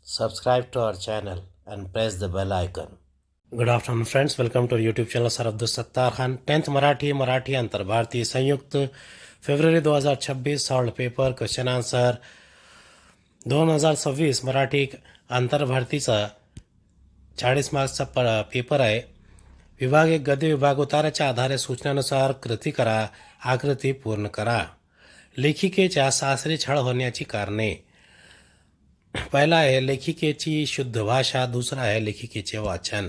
Subscribe to our channel and press the bell icon. Good afternoon friends, welcome to our YouTube channel Sir Abdul Sattar Khan. 10th Marathi अंतर भारतीय संयुक्त February 2026 solve paper question answer 2026 Marathi अंतर भारतीचा 40 मार्क्सचा paper आहे. विभाग एक गद्य विभाग उताराच्या आधारे सूचनानुसार कृती करा, आकृती पूर्ण करा. लेखिकेच्या सासरी छळ होण्याची कारणे. पहिला आहे लेखिकेची शुद्ध भाषा, दुसरा आहे लेखिकेचे वाचन.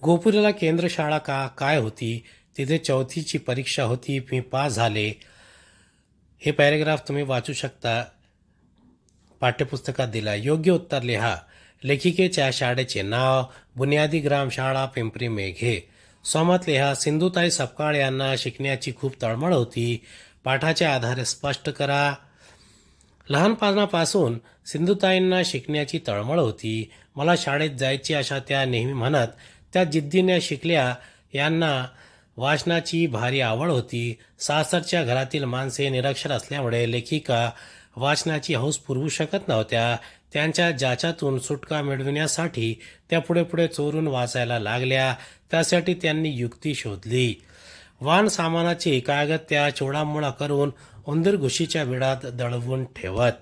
गोपुरीला केंद्र शाळा काय होती, तिथे 4थीची परीक्षा होती, मी पास झाले. हे पॅरेग्राफ तुम्ही वाचू शकता, पाठ्यपुस्तकात दिला. योग्य उत्तर लिहा. लेखिकेच्या शाळेचे नाव बुनियादी ग्राम शाळा पिंपरी मेघे. सहमत लिहा. सिंधुताई सपकाळ यांना शिकण्याची खूप तळमळ होती. पाठाच्या आधारे स्पष्ट करा. लहानपणापासून सिंधुताईंना शिकण्याची तळमळ होती. मला शाळेत जायची अशा त्या नेहमी म्हणत. त्या जिद्दीने शिकल्या. यांना वाचनाची भारी आवड होती. सासरच्या घरातील माणसे निरक्षर असल्यामुळे लेखिका वाचनाची हौस पुरवू शकत नव्हत्या. त्यांच्या जाचातून सुटका मिळविण्यासाठी त्या पुढे पुढे चोरून वाचायला लागल्या. त्यासाठी त्यांनी युक्ती शोधली. वाहन सामानाची कागद त्या चोळामोळा करून उंदीर घुशीच्या विडात दळवून ठेवत.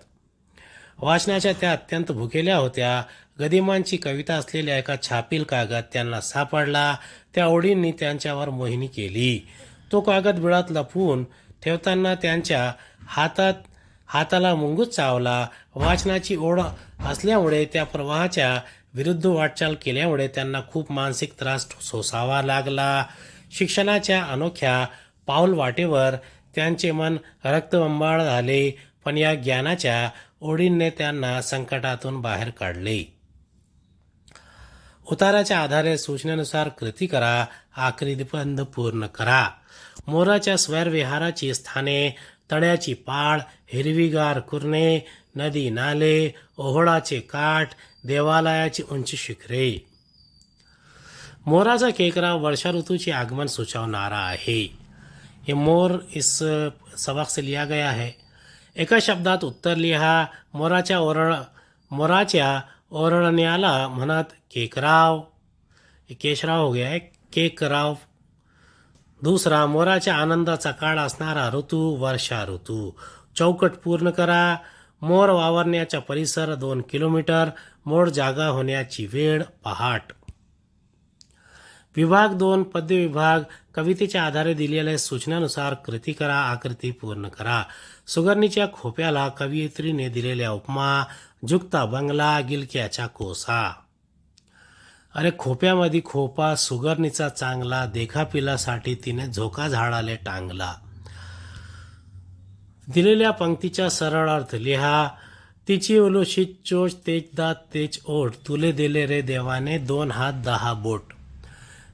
वाचनाच्या त्या अत्यंत भुकेल्या होत्या. गदिमांची कविता असलेल्या एका छापील कागद त्यांना सापडला. त्या ओळींनी त्यांच्यावर मोहिनी केली. तो कागद विडात लपवून ठेवताना त्यांच्या हाताला मुंगूस चावला. वाचनाची ओढ असल्यामुळे त्या प्रवाहाच्या विरुद्ध वाटचाल केल्यामुळे त्यांना खूप मानसिक त्रास सोसावा लागला. शिक्षणाच्या अनोख्या पाऊल वाटेवर त्यांचे मन रक्तबंबाळ झाले, पण या ज्ञानाच्या ओढीने त्यांना संकटातून बाहेर काढले. उताराच्या आधारे सूचनेनुसार कृती करा, आकृतीबंध पूर्ण करा. मोराच्या स्वैरविहाराची स्थाने, तळ्याची पाळ, हिरवीगार कुरणे, नदी नाले, ओहोळाचे काठ, देवालयाची उंच शिखरे. मोराचा केकराव वर्षा ऋतूचे आगमन सुचवणारा आहे. ये मोर इस सबक से लिया गया है. एका शब्दात उत्तर लिहा. मोराच्या ओरडण्याला म्हणत केकराव. केशराव हो गया है, केकराव. दुसरा, मोराच्या आनंदाचा काळ असणारा ऋतू वर्षा ऋतू. चौकट पूर्ण करा. मोर वावरण्याचा परिसर 2 किलोमीटर. मोर जागा होण्याची वेळ पहाट. विभाग 2 पद्य विभाग. कवितेच्या आधारे दिलेल्या सूचनानुसार कृती करा, आकृती पूर्ण करा. सुगरणीच्या खोप्याला कवयित्रीने दिलेल्या उपमा. झुकता बंगला, गिलक्याचा कोसा. अरे खोप्यामध्ये खोपा, सुगरणीचा चांगला, देखापिलासाठी तिने झोका झाडाले टांगला. दिलेल्या पंक्तीचा सरळ अर्थ लिहा. तिची उलुशीत चोच, तेज दात तेज ओठ, तुले दिले रे देवाने 2 हात 10 बोट.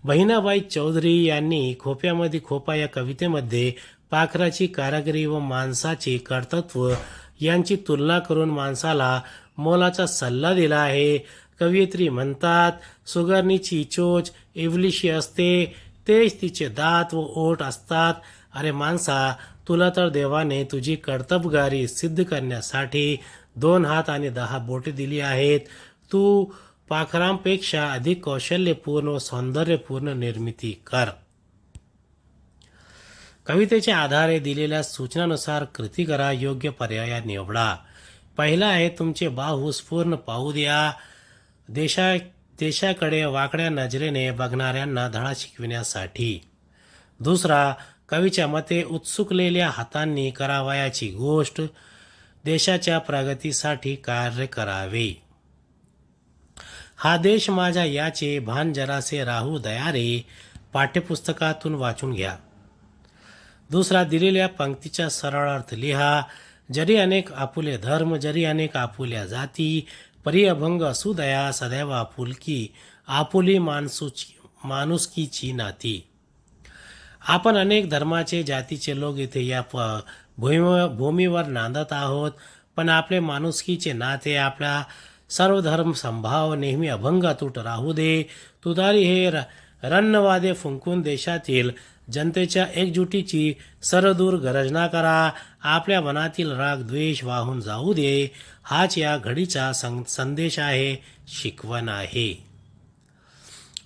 बहिणाबाई चौधरी यांनी खोप्यामध्ये खोपा या कवितेमध्ये पाखराची कारागिरी व माणसाचे कर्तृत्व यांची तुलना करून माणसाला मोलाचा सल्ला दिला आहे. कवयित्री म्हणतात, सुगरणीची चोच इवलीशी असते, तेच तिचे दात व ओठ असतात. अरे माणसा, तुला तर देवाने तुझी कर्तबगारी सिद्ध करण्यासाठी 2 हात आणि 10 बोटे दिली आहेत. तू पाखरांपेक्षा अधिक कौशल्यपूर्ण व सौंदर्यपूर्ण निर्मिती कर. कवितेच्या आधारे दिलेल्या सूचनानुसार कृती करा, योग्य पर्याय निवडा. पहिला आहे तुमचे बाहूस पूर्ण पाहू द्या. देशाकडे वाकड्या नजरेने बघणाऱ्यांना धडा शिकविण्यासाठी. दुसरा, कवीच्या मते उत्सुकलेल्या हातांनी करावयाची गोष्ट. देशाच्या प्रगतीसाठी कार्य करावे. हा देश माझा याचे भान जरासे राहू दया रे. पाठ्यपुस्तकातून वाचून घ्या. दुसरा, दिलेल्या पंक्तीचा सरळ अर्थ लिहा. जरी अनेक आपुले धर्म, जरी अनेक आपुल्या जाती, परी अभंग असू दया सदैव आपुलकी, आपुली माणुसकीची नाती. आपण अनेक धर्माचे जातीचे लोक इथे या भूमीवर नांदत आहोत, पण आपले माणुसकीचे नाते, आपल्या सर्व धर्म संभाव नेहमी अभंग अतूट राहू दे. तुतारी हे रन्नवादे फुंकून देशातील जनतेच्या एकजुटीची सरदूर गर्जना करा. आपल्या मनातील राग द्वेष वाहून जाऊ दे. हाच या घडीचा संदेश आहे, शिकवण आहे.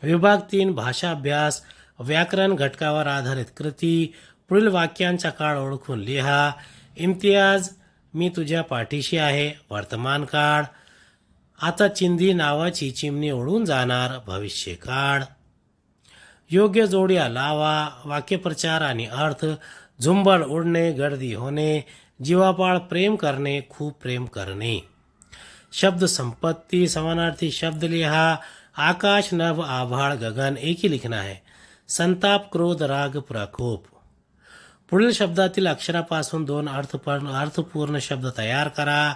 विभाग 3 भाषा अभ्यास. व्याकरण घटकावर आधारित कृती. पुढील वाक्यांचा काळ ओळखून लिहा. इम्तियाज, मी तुझ्या पाठीशी आहे. वर्तमान काळ. आता चिंधी नावाची चिमणी उडून जाणार. भविष्यकाळ. योग्य जोड्या लावा. वाक्यप्रचार आणि अर्थ. झुंबड उडणे, गर्दी होणे, जीवापाळ प्रेम करणे, खूप प्रेम करणे. शब्द संपत्ती. समानार्थी शब्द लिहा. आकाश, नभ, आभाळ, गगन एक ही लिखना है. संताप, क्रोध, राग, प्रकोप. पुढील शब्दातील अक्षरापासून 2 अर्थपूर्ण शब्द तयार करा.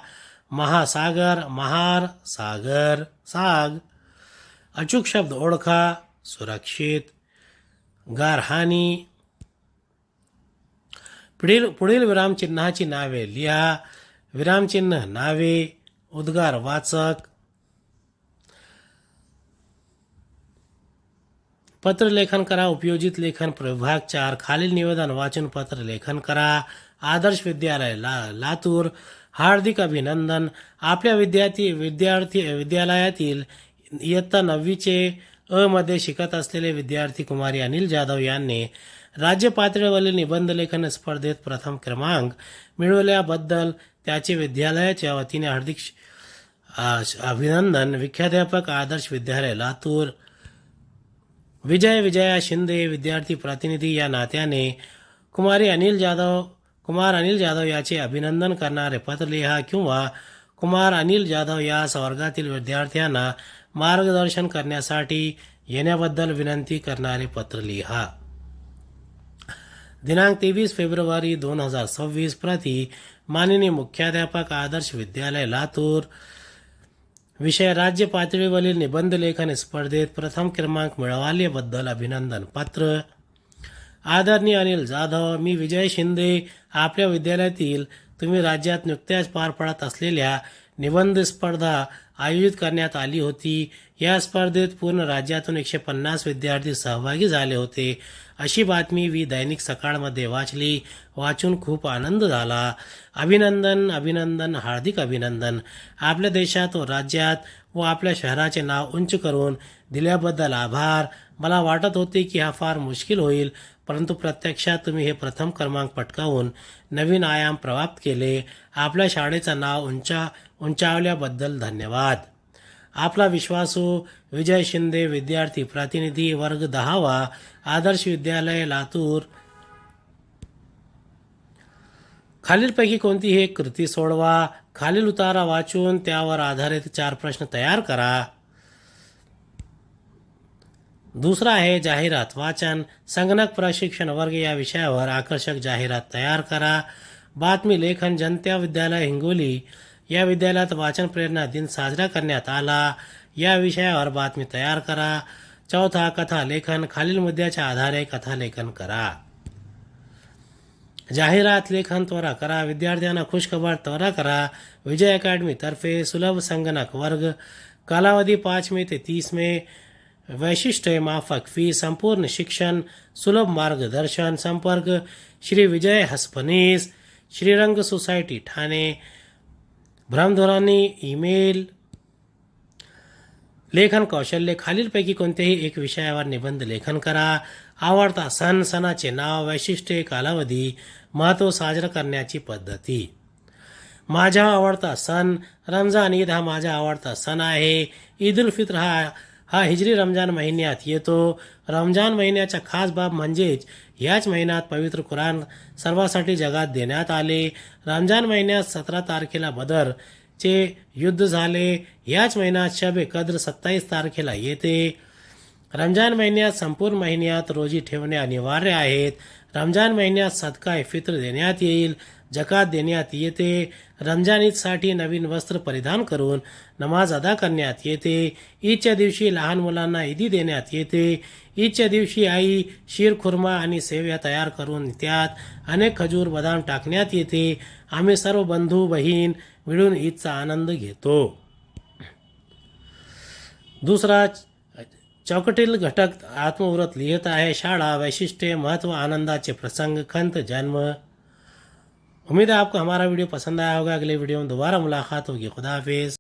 महासागर, महार, सागर, साग. अचूक शब्द ओळखा. सुरक्षित. गारहानी. पुढील विरामचिन्हाची नावे लिहा. विरामचिन्ह नावे. उद्गार वाचक. पत्र लेखन करा. उपयोजित लेखन. विभाग 4 खालील निवेदन वाचून पत्र लेखन करा. आदर्श विद्यालय लातूर. हार्दिक अभिनंदन. आपल्या विद्यालयातील इयत्ता 9वीचे अ मध्ये शिकत असलेले विद्यार्थी कुमारी अनिल जाधव यांनी राज्य पातळीवरील निबंध लेखन स्पर्धेत प्रथम क्रमांक मिळवल्याबद्दल त्याचे विद्यालयाच्या वतीने हार्दिक अभिनंदन. मुख्याध्यापक, आदर्श विद्यालय लातूर. विजया शिंदे, विद्यार्थी प्रतिनिधी या नात्याने कुमार अनिल जाधव याचे अभिनंदन करणारे पत्र लिहा किंवा कुमार अनिल जाधव या वर्गातील विद्यार्थ्यांना मार्गदर्शन करण्यासाठी येण्याबद्दल विनंती करणारे पत्र लिहा. दिनांक 23 फेब्रुवारी 2026. प्रति माननीय मुख्याध्यापक, आदर्श विद्यालय लातूर. विषय राज्य पातळीवरील निबंध लेखन स्पर्धेत प्रथम क्रमांक मिळवल्याबद्दल अभिनंदन पत्र. आदरणीय अनिल जाधव, मी विजय शिंदे. आपल्या विद्यालयातील तुम्ही राज्यात नुकत्याच पार पडत असलेल्या निबंध स्पर्धा आयोजित करण्यात आली होती. या स्पर्धेत पूर्ण राज्यातून 150 विद्यार्थी सहभागी झाले होते अशी बातमी मी दैनिक सकाळमध्ये वाचली. वाचून खूप आनंद झाला. अभिनंदन, हार्दिक अभिनंदन. आपल्या देशात व राज्यात व आपल्या शहराचे नाव उंच करून दिल्याबद्दल आभार. मला वाटत होते की हा फार मुश्किल होईल, परंतु प्रत्यक्षात तुम्ही हे प्रथम क्रमांक पटकावून नवीन आयाम प्राप्त केले. आपल्या शाळेचं नाव उंचावल्याबद्दल धन्यवाद. आपला विश्वासू विजय शिंदे, विद्यार्थी प्रतिनिधी, वर्ग 10वा, आदर्श विद्यालय लातूर. खालीलपैकी कोणतीही एक कृती सोडवा. खालील उतारा वाचून त्यावर आधारित 4 प्रश्न तयार करा. दुसरा आहे जाहिरात वाचन. संगणक प्रशिक्षण वर्ग या विषयावर आकर्षक जाहिरात तयार करा. बातमी लेखन. जनता विद्यालय हिंगोली या विद्यालयात वाचन प्रेरणा दिन साजरा करण्यात आला. या विषयावर बातमी तयार करा. चौथा कथा लेखन. खालील मुद्द्याच्या आधारे कथा लेखन करा. जाहिरात लेखन त्वरा करा. विद्यार्थ्यांना खुशखबर त्वरा करा. विजय अकॅडमी तर्फे सुलभ संगणक वर्ग. कालावधी 5 मे ते 30 मे. वैशिष्ट्ये माफक फी. संपूर्ण शिक्षण. सुलभ मार्गदर्शन. संपर्क श्री विजय हसपनीस, श्रीरंग सोसायटी ठाणे. भ्रमध्वनी ईमेल. लेखन कौशल्य. खालीलपैकी कोणत्याही एक विषयावर निबंध लेखन करा. आवडता सण, सणाचे नाव, वैशिष्ट्ये, कालावधी, महत्त्व, साजरा करण्याची पद्धती. माझा आवडता सण रमजान ईद हा माझा आवडता सण आहे. ईद उल फित्र हा हिजरी रमजान महिन्यात येतो. रमजान महिन्याचा खास बाब म्हणजेच याच महिन्यात पवित्र कुराण सर्वांसाठी जगात देण्यात आले. रमजान महिन्यात 17 तारखेला बदरचे युद्ध झाले. याच महिन्यात शब ए कद्र 27 तारखेला येते. रमजान महिन्यात संपूर्ण महिन्यात रोजी ठेवणे अनिवार्य आहेत. रमजान महिन्यात सदका ए फित्र देण्यात येईल. जकात देण्यात येते. रमजान ईदसाठी नवीन वस्त्र परिधान करून नमाज अदा करण्यात येते. ईदच्या दिवशी लहान मुलांना ईदी देण्यात येते. ईदच्या दिवशी आई शीर खुर्मा आणि सेव्या तयार करून त्यात अनेक खजूर बदाम टाकण्यात येते. आम्ही सर्व बंधू बहीण मिळून ईदचा आनंद घेतो. दुसरा चौकटील घटक आत्मवृत्त लिहित आहे. शाळा, वैशिष्ट्य, महत्व, आनंदाचे प्रसंग, खंत, जन्म। उम्मीद है आपको हमारा वीडियो पसंद आया होगा। अगले वीडियो में दोबारा मुलाकात होगी। खुदा हाफिज।